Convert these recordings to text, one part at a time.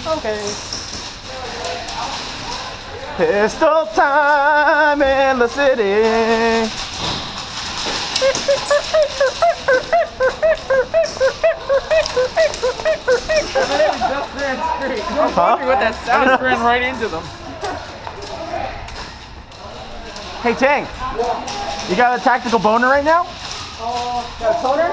Okay. Pistol time in the city. Huh? With that sound ran right into them. Hey Tank, you got a tactical boner right now? Got a toner?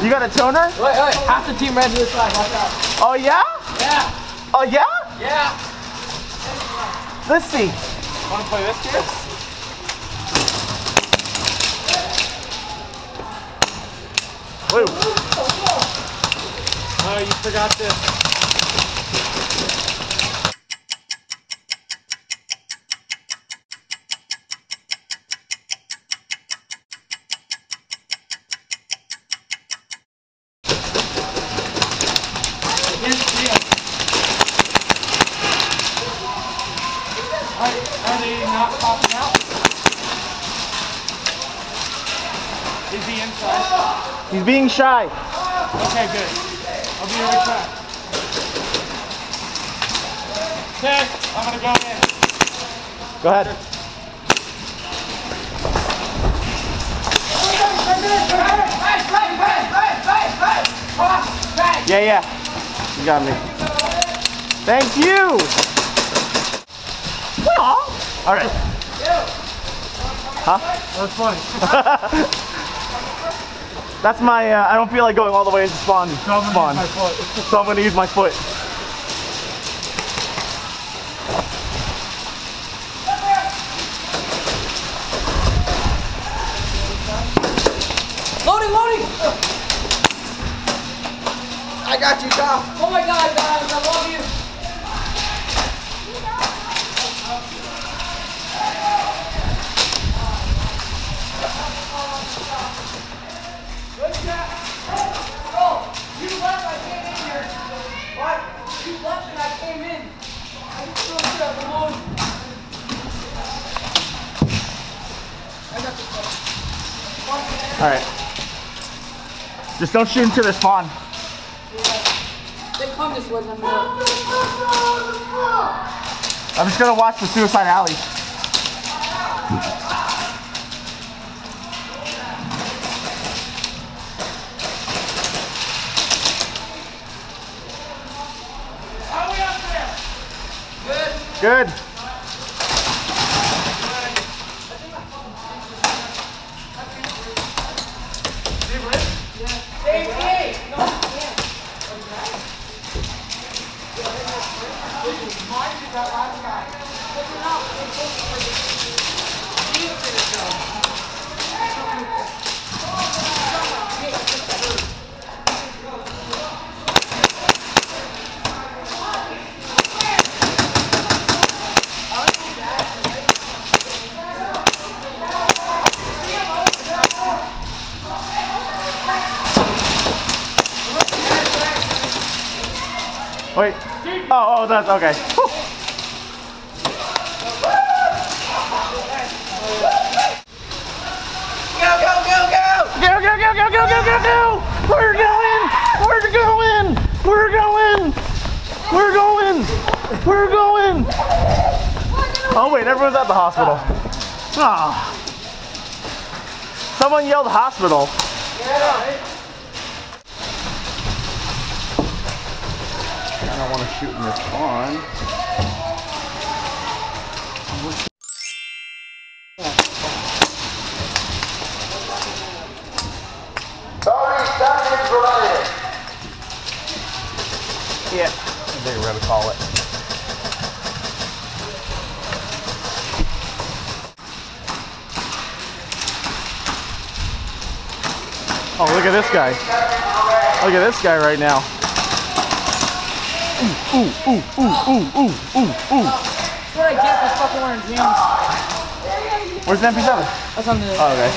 You got a toner? Wait, half the team ran to the side. Watch out. Oh yeah? Yeah. Oh yeah? Yeah. Let's see. Want to play this, kids? Wait. Oh, you forgot this. Are they not popping out? Is he inside? He's being shy. Okay, good. I'll be right back. Okay, I'm gonna go in. Go ahead. Yeah. You got me. Thank you. All right. Huh? That's funny. That's my, I don't feel like going all the way into spawn. So I'm gonna use my foot. Loading! I got you, Tom. Oh my God, guys, I love you. Good shot. Bro, you left, I came in here. What? You left and I came in. I just feel good. Come on. I got this one. All right. Just don't shoot into the spawn. They come this way, let me know. I'm just gonna watch the suicide alley. How are we up there? Good. Wait. Oh, that's okay. Whew. Go! We're going! Oh wait, everyone's at the hospital. Ah. Someone yelled hospital. I don't want to shoot in this spawn. Yeah, I think we're gonna call it. Oh, look at this guy. Look at this guy right now. Ooh. That's what I get for fucking wearing jeans. Where's the MP7? That's on the... Oh, okay.